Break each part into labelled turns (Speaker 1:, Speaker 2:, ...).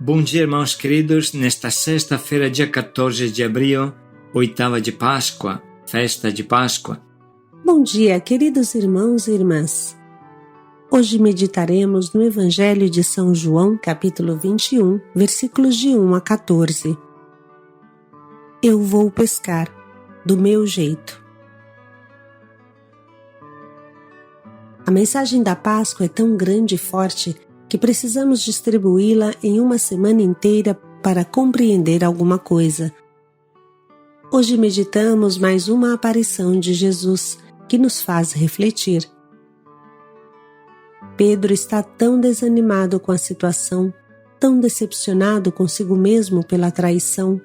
Speaker 1: Bom dia, irmãos queridos. Nesta sexta-feira, dia 14 de abril, oitava de Páscoa, festa de Páscoa.
Speaker 2: Bom dia, queridos irmãos e irmãs. Hoje meditaremos no Evangelho de São João, capítulo 21, versículos de 1 a 14. Eu vou pescar, do meu jeito. A mensagem da Páscoa é tão grande e forte que precisamos distribuí-la em uma semana inteira para compreender alguma coisa. Hoje meditamos mais uma aparição de Jesus que nos faz refletir. Pedro está tão desanimado com a situação, tão decepcionado consigo mesmo pela traição,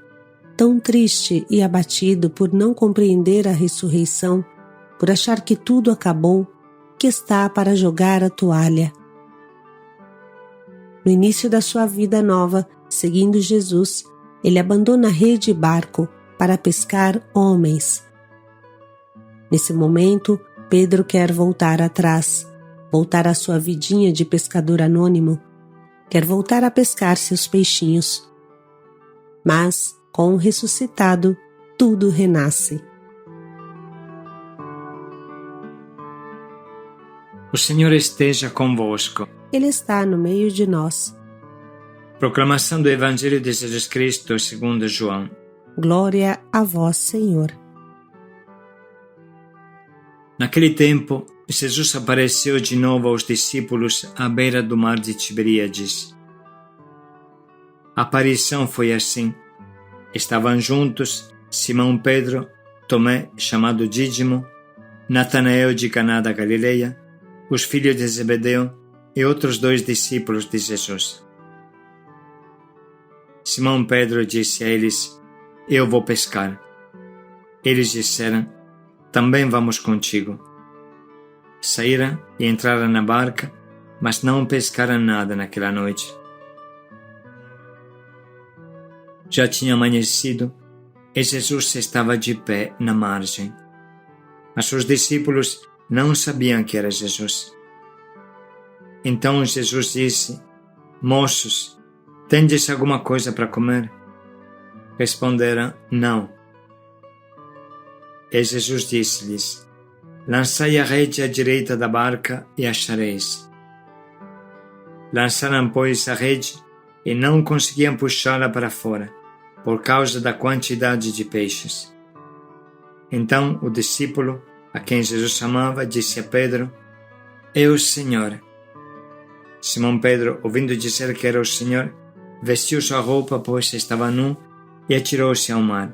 Speaker 2: tão triste e abatido por não compreender a ressurreição, por achar que tudo acabou, que está para jogar a toalha. No início da sua vida nova, seguindo Jesus, ele abandona rede e barco para pescar homens. Nesse momento, Pedro quer voltar atrás, voltar à sua vidinha de pescador anônimo, quer voltar a pescar seus peixinhos. Mas, com o ressuscitado, tudo renasce.
Speaker 1: O Senhor esteja convosco.
Speaker 2: Ele está no meio de nós.
Speaker 1: Proclamação do Evangelho de Jesus Cristo segundo João.
Speaker 2: Glória a vós, Senhor.
Speaker 1: Naquele tempo, Jesus apareceu de novo aos discípulos à beira do mar de Tiberíades. A aparição foi assim. Estavam juntos Simão Pedro, Tomé, chamado Dídimo, Natanael de Caná da Galileia, os filhos de Zebedeu e outros 2 discípulos de Jesus. Simão Pedro disse a eles: Eu vou pescar. Eles disseram: Também vamos contigo. Saíram e entraram na barca, mas não pescaram nada naquela noite. Já tinha amanhecido e Jesus estava de pé na margem. Mas seus discípulos não sabiam que era Jesus. Então Jesus disse: Moços, tendes alguma coisa para comer? Responderam: Não. E Jesus disse-lhes: Lançai a rede à direita da barca e achareis. Lançaram, pois, a rede e não conseguiam puxá-la para fora, por causa da quantidade de peixes. Então o discípulo, a quem Jesus amava, disse a Pedro: É o Senhor. Simão Pedro, ouvindo dizer que era o Senhor, vestiu sua roupa, pois estava nu, e atirou-se ao mar.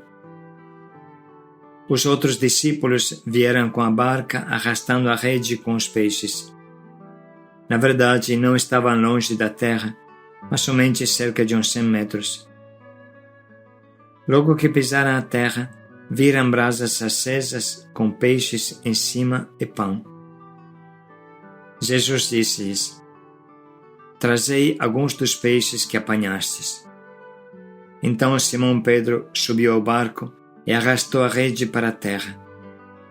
Speaker 1: Os outros discípulos vieram com a barca, arrastando a rede com os peixes. Na verdade, não estavam longe da terra, mas somente cerca de uns 100 metros. Logo que pisaram a terra, viram brasas acesas com peixes em cima e pão. Jesus disse-lhes: Trazei alguns dos peixes que apanhastes. Então Simão Pedro subiu ao barco e arrastou a rede para a terra.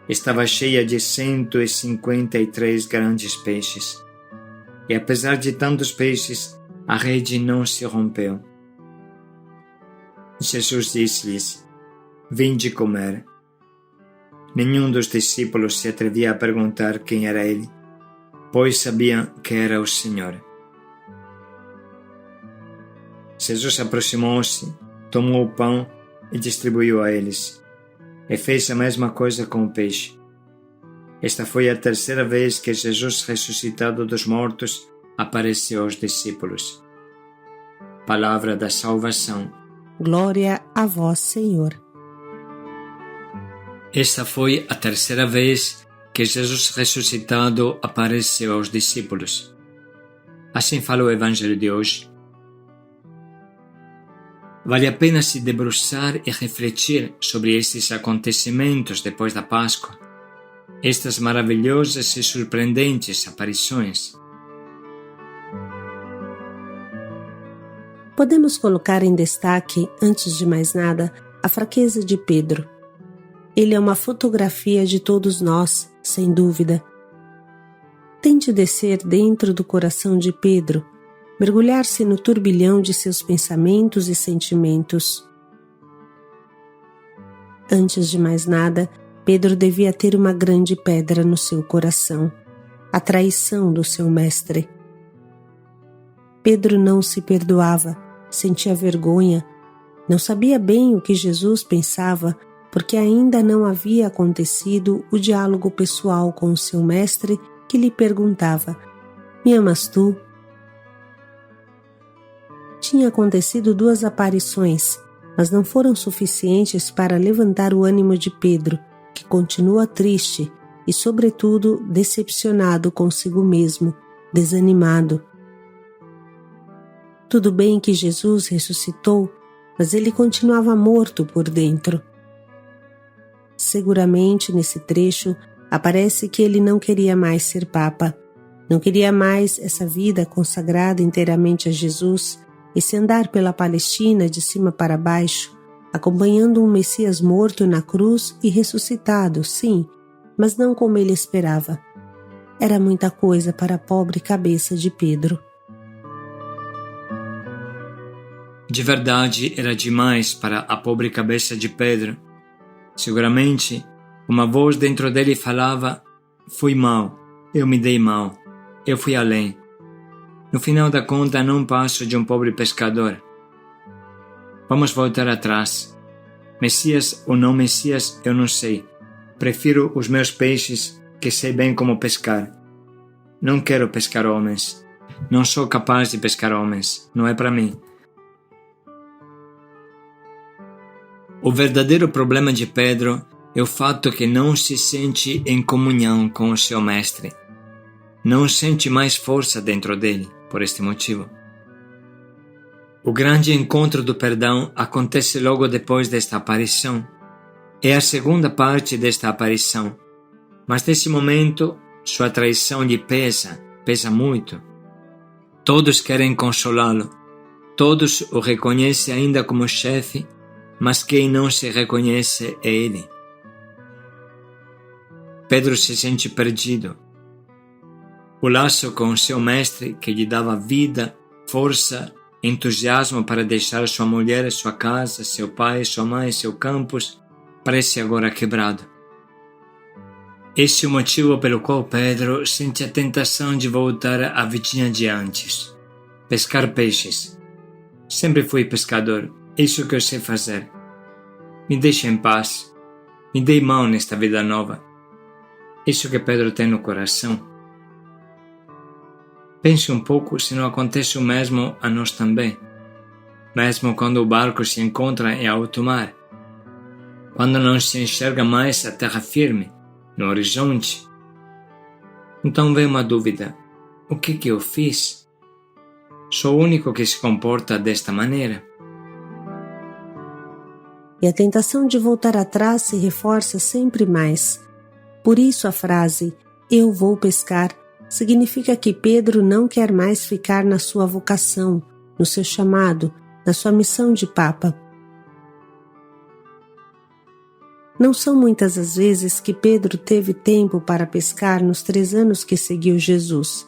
Speaker 1: Estava cheia de 153 grandes peixes. E apesar de tantos peixes, a rede não se rompeu. Jesus disse-lhes: Vinde comer. Nenhum dos discípulos se atrevia a perguntar quem era ele, pois sabiam que era o Senhor. Jesus aproximou-se, tomou o pão e distribuiu a eles, e fez a mesma coisa com o peixe. Esta foi a terceira vez que Jesus, ressuscitado dos mortos, apareceu aos discípulos. Palavra da salvação.
Speaker 2: Glória a vós, Senhor.
Speaker 1: Esta foi a terceira vez que Jesus ressuscitado apareceu aos discípulos. Assim fala o Evangelho de hoje. Vale a pena se debruçar e refletir sobre estes acontecimentos depois da Páscoa, estas maravilhosas e surpreendentes aparições.
Speaker 2: Podemos colocar em destaque, antes de mais nada, a fraqueza de Pedro. Ele é uma fotografia de todos nós, sem dúvida. Tente descer dentro do coração de Pedro mergulhar-se no turbilhão de seus pensamentos e sentimentos. Antes de mais nada, Pedro devia ter uma grande pedra no seu coração, a traição do seu mestre. Pedro não se perdoava, sentia vergonha, não sabia bem o que Jesus pensava, porque ainda não havia acontecido o diálogo pessoal com o seu mestre, que lhe perguntava: "Me amas tu?" Tinha acontecido 2 aparições, mas não foram suficientes para levantar o ânimo de Pedro, que continua triste e, sobretudo, decepcionado consigo mesmo, desanimado. Tudo bem que Jesus ressuscitou, mas ele continuava morto por dentro. Seguramente, nesse trecho, aparece que ele não queria mais ser Papa, não queria mais essa vida consagrada inteiramente a Jesus, esse andar pela Palestina de cima para baixo, acompanhando um Messias morto na cruz e ressuscitado, sim, mas não como ele esperava. Era muita coisa para a pobre cabeça de Pedro.
Speaker 1: De verdade, era demais para a pobre cabeça de Pedro. Seguramente, uma voz dentro dele falava: "Fui mau, eu me dei mal, eu fui além. No final da conta, não passo de um pobre pescador. Vamos voltar atrás. Messias ou não Messias, eu não sei. Prefiro os meus peixes, que sei bem como pescar. Não quero pescar homens. Não sou capaz de pescar homens. Não é para mim." O verdadeiro problema de Pedro é o fato que não se sente em comunhão com o seu mestre. Não sente mais força dentro dele, por este motivo. O grande encontro do perdão acontece logo depois desta aparição. É a segunda parte desta aparição, mas nesse momento sua traição lhe pesa muito. Todos querem consolá-lo, todos o reconhecem ainda como chefe, mas quem não se reconhece é ele. Pedro se sente perdido. O laço com seu mestre, que lhe dava vida, força, entusiasmo para deixar sua mulher, sua casa, seu pai, sua mãe, seu campus, parece agora quebrado. Esse é o motivo pelo qual Pedro sente a tentação de voltar à vidinha de antes. Pescar peixes. Sempre fui pescador, é isso que eu sei fazer. Me deixe em paz. Me dei mal nesta vida nova. Isso que Pedro tem no coração. Pense um pouco se não acontece o mesmo a nós também. Mesmo quando o barco se encontra em alto mar. Quando não se enxerga mais a terra firme, no horizonte. Então vem uma dúvida. O que eu fiz? Sou o único que se comporta desta maneira.
Speaker 2: E a tentação de voltar atrás se reforça sempre mais. Por isso a frase "eu vou pescar" significa que Pedro não quer mais ficar na sua vocação, no seu chamado, na sua missão de Papa. Não são muitas as vezes que Pedro teve tempo para pescar nos 3 anos que seguiu Jesus,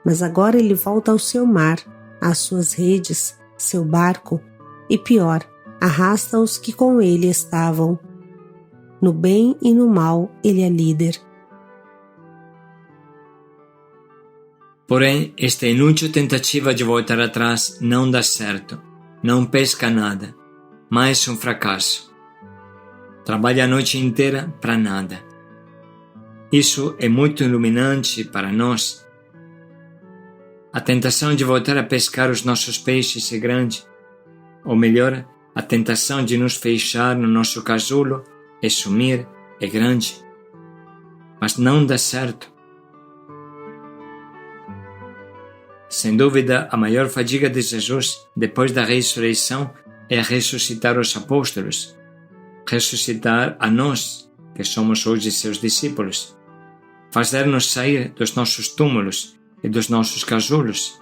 Speaker 2: mas agora ele volta ao seu mar, às suas redes, seu barco, e pior, arrasta os que com ele estavam. No bem e no mal, ele é líder.
Speaker 1: Porém, esta inútil tentativa de voltar atrás não dá certo, não pesca nada, mais um fracasso. Trabalha a noite inteira para nada. Isso é muito iluminante para nós. A tentação de voltar a pescar os nossos peixes é grande, ou melhor, a tentação de nos fechar no nosso casulo e sumir é grande, mas não dá certo. Sem dúvida, a maior fadiga de Jesus depois da ressurreição é ressuscitar os apóstolos, ressuscitar a nós, que somos hoje seus discípulos, fazer-nos sair dos nossos túmulos e dos nossos casulos.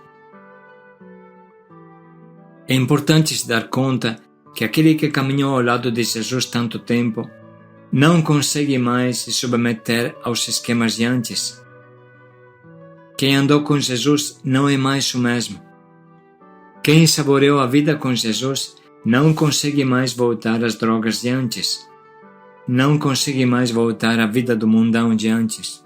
Speaker 1: É importante se dar conta que aquele que caminhou ao lado de Jesus tanto tempo não consegue mais se submeter aos esquemas de antes. Quem andou com Jesus não é mais o mesmo. Quem saboreou a vida com Jesus não consegue mais voltar às drogas de antes. Não consegue mais voltar à vida do mundão de antes.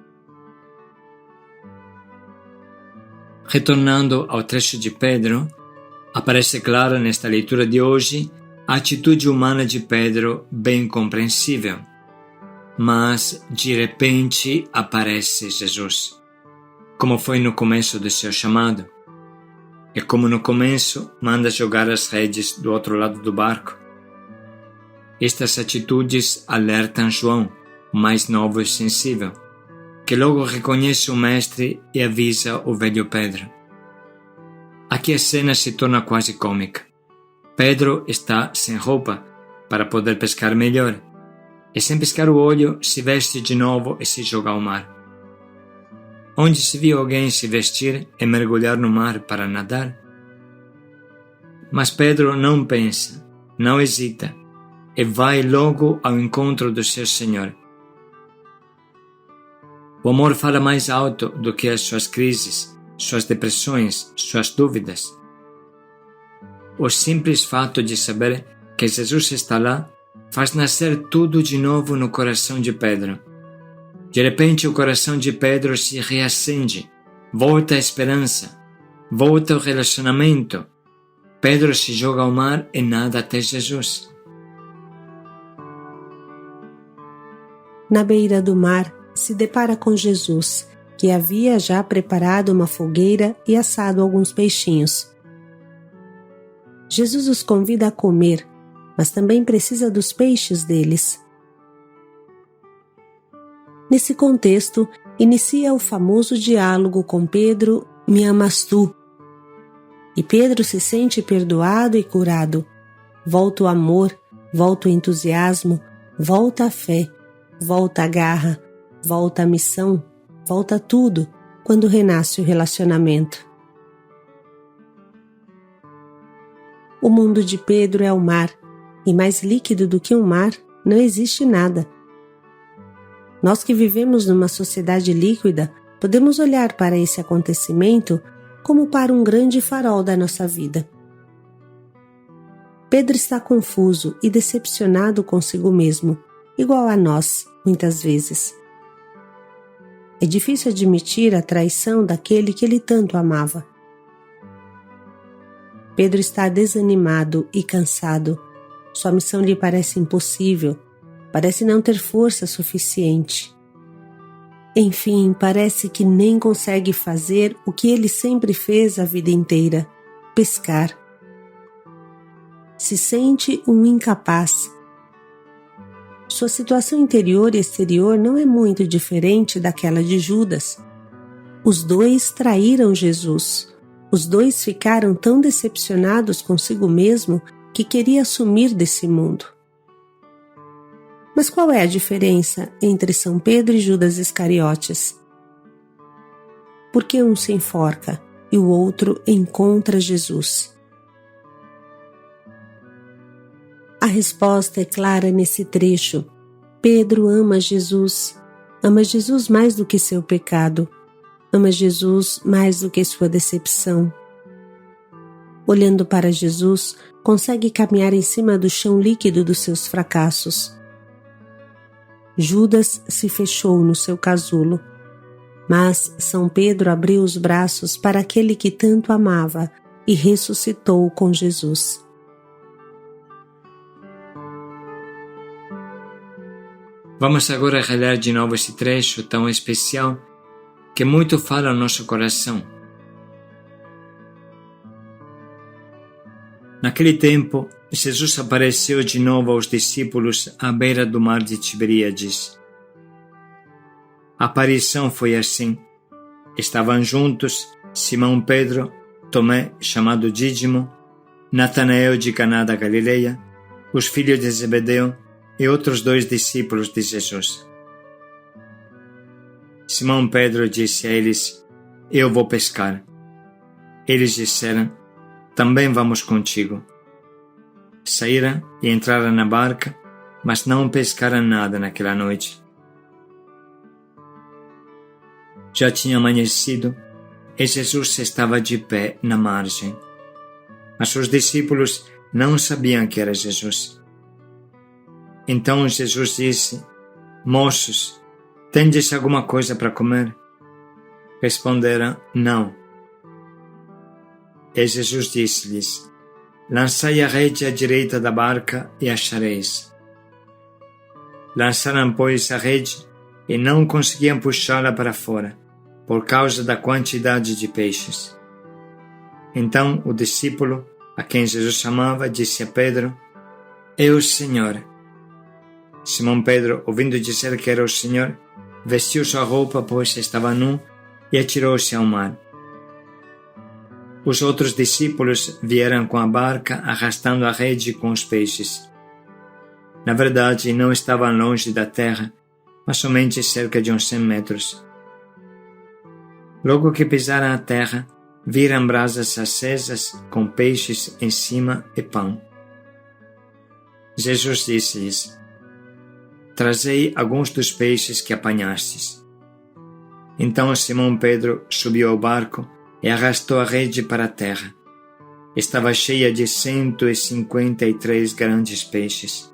Speaker 1: Retornando ao trecho de Pedro, aparece clara nesta leitura de hoje a atitude humana de Pedro bem compreensível. Mas, de repente, aparece Jesus, como foi no começo do seu chamado. E como no começo, manda jogar as redes do outro lado do barco. Estas atitudes alertam João, o mais novo e sensível, que logo reconhece o mestre e avisa o velho Pedro. Aqui a cena se torna quase cômica. Pedro está sem roupa para poder pescar melhor, e sem piscar o olho se veste de novo e se joga ao mar. Onde se viu alguém se vestir e mergulhar no mar para nadar? Mas Pedro não pensa, não hesita, e vai logo ao encontro do seu Senhor. O amor fala mais alto do que as suas crises, suas depressões, suas dúvidas. O simples fato de saber que Jesus está lá faz nascer tudo de novo no coração de Pedro. De repente o coração de Pedro se reacende, volta a esperança, volta o relacionamento. Pedro se joga ao mar e nada até Jesus.
Speaker 2: Na beira do mar, se depara com Jesus, que havia já preparado uma fogueira e assado alguns peixinhos. Jesus os convida a comer, mas também precisa dos peixes deles. Nesse contexto, inicia o famoso diálogo com Pedro: "Me amas tu?" E Pedro se sente perdoado e curado. Volta o amor, volta o entusiasmo, volta a fé, volta a garra, volta a missão, volta tudo quando renasce o relacionamento. O mundo de Pedro é o mar, e mais líquido do que um mar não existe nada. Nós que vivemos numa sociedade líquida, podemos olhar para esse acontecimento como para um grande farol da nossa vida. Pedro está confuso e decepcionado consigo mesmo, igual a nós, muitas vezes. É difícil admitir a traição daquele que ele tanto amava. Pedro está desanimado e cansado. Sua missão lhe parece impossível, parece não ter força suficiente. Enfim, parece que nem consegue fazer o que ele sempre fez a vida inteira: pescar. Se sente um incapaz. Sua situação interior e exterior não é muito diferente daquela de Judas. Os dois traíram Jesus. Os dois ficaram tão decepcionados consigo mesmo que queria sumir desse mundo. Mas qual é a diferença entre São Pedro e Judas Iscariotes? Por que um se enforca e o outro encontra Jesus? A resposta é clara nesse trecho. Pedro ama Jesus mais do que seu pecado, ama Jesus mais do que sua decepção. Olhando para Jesus, consegue caminhar em cima do chão líquido dos seus fracassos. Judas se fechou no seu casulo, mas São Pedro abriu os braços para aquele que tanto amava e ressuscitou com Jesus.
Speaker 1: Vamos agora reler de novo esse trecho tão especial que muito fala ao nosso coração. Naquele tempo, Jesus apareceu de novo aos discípulos à beira do mar de Tiberíades. A aparição foi assim. Estavam juntos Simão Pedro, Tomé, chamado Dídimo, Natanael de Caná da Galileia, os filhos de Zebedeu e outros 2 discípulos de Jesus. Simão Pedro disse a eles: "Eu vou pescar." Eles disseram: "Também vamos contigo." Saíram e entraram na barca, mas não pescaram nada naquela noite. Já tinha amanhecido e Jesus estava de pé na margem. Mas os discípulos não sabiam que era Jesus. Então Jesus disse: Moços, tendes alguma coisa para comer? Responderam: Não. E Jesus disse-lhes: Lançai a rede à direita da barca e achareis. Lançaram, pois, a rede e não conseguiam puxá-la para fora, por causa da quantidade de peixes. Então o discípulo, a quem Jesus amava, disse a Pedro: É o Senhor. Simão Pedro, ouvindo dizer que era o Senhor, vestiu sua roupa, pois estava nu, e atirou-se ao mar. Os outros discípulos vieram com a barca, arrastando a rede com os peixes. Na verdade, não estavam longe da terra, mas somente cerca de uns 100 metros. Logo que pisaram a terra, viram brasas acesas com peixes em cima e pão. Jesus disse-lhes: Trazei alguns dos peixes que apanhastes. Então Simão Pedro subiu ao barco e arrastou a rede para a terra. Estava cheia de 153 grandes peixes.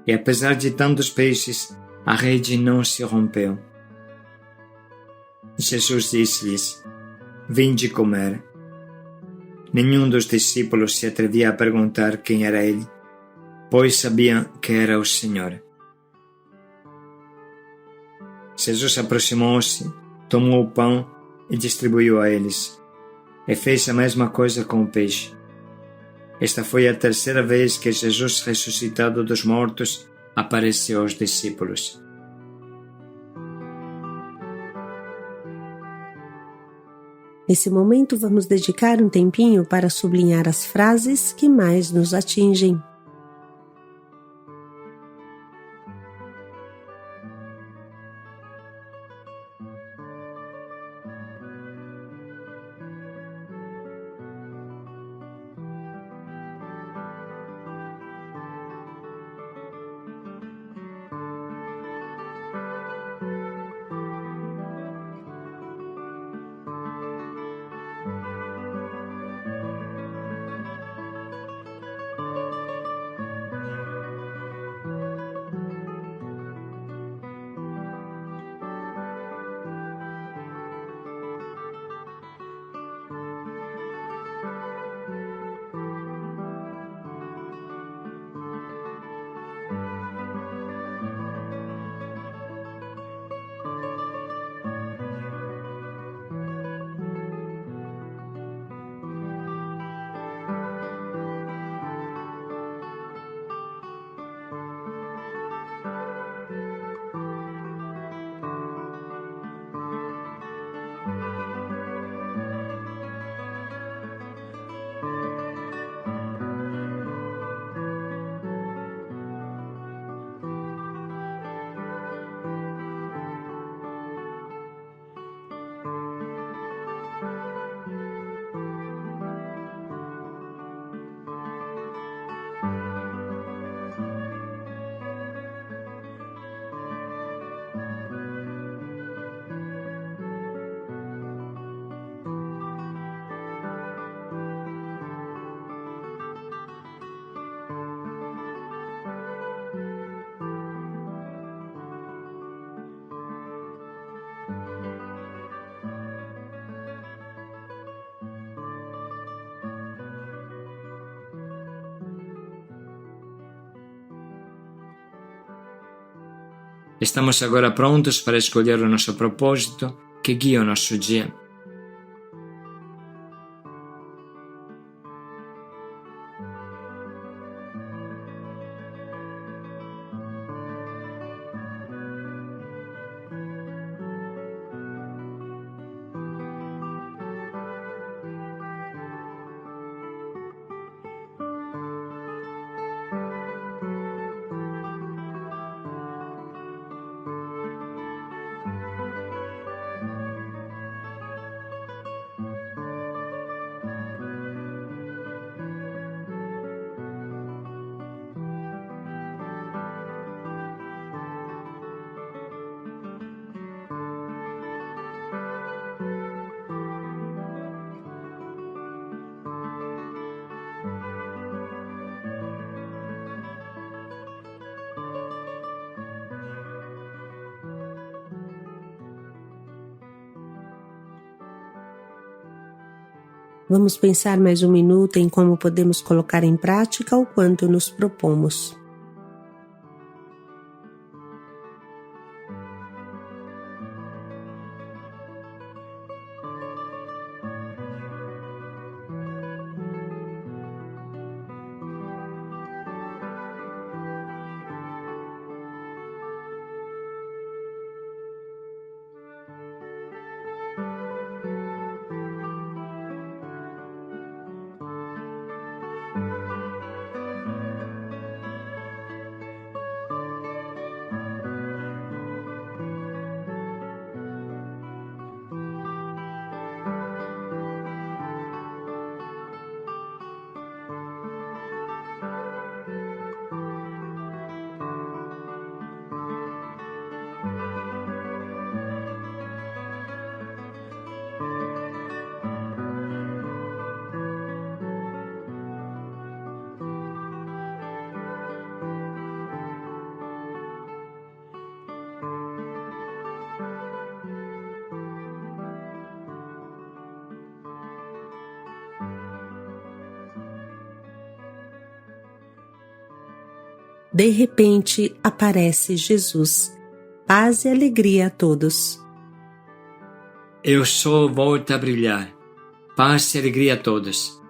Speaker 1: E apesar de tantos peixes, a rede não se rompeu. Jesus disse-lhes: Vinde comer. Nenhum dos discípulos se atrevia a perguntar quem era ele, pois sabiam que era o Senhor. Jesus aproximou-se, tomou o pão e distribuiu a eles, e fez a mesma coisa com o peixe. Esta foi a terceira vez que Jesus, ressuscitado dos mortos, apareceu aos discípulos.
Speaker 2: Nesse momento, vamos dedicar um tempinho para sublinhar as frases que mais nos atingem.
Speaker 1: Estamos agora prontos para escolher o nosso propósito que guia o nosso dia.
Speaker 2: Vamos pensar mais um minuto em como podemos colocar em prática o quanto nos propomos. De repente aparece Jesus. Paz e alegria a todos.
Speaker 1: O sol volta a brilhar. Paz e alegria a todos.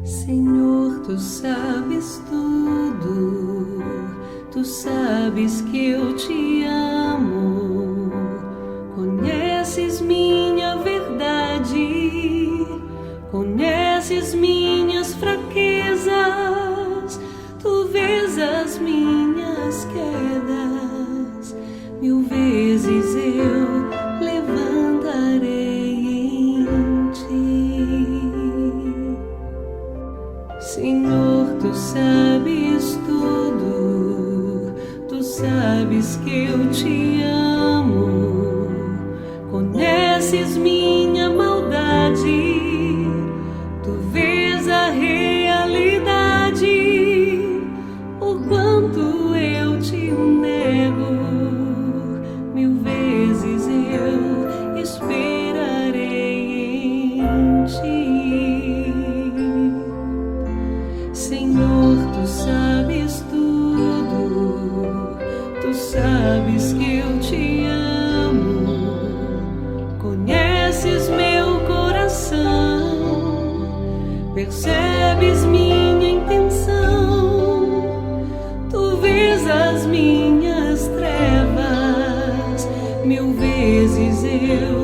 Speaker 3: Senhor, tu sabes tudo, tu sabes que eu te amo, conheces minha verdade, conheces minhas fraquezas, tu vês as minhas quedas, 1000 vezes eu levantarei em ti. Senhor, tu sabes tudo, tu sabes que eu te amo, conheces minha maldade, tu vês a realidade, o quanto eu te nego, 1000 vezes eu esperarei em ti. Senhor, tu sabes tudo, tu sabes que eu te amo, conheces meu coração, percebes minha intenção, tu vês as minhas trevas, 1000 vezes eu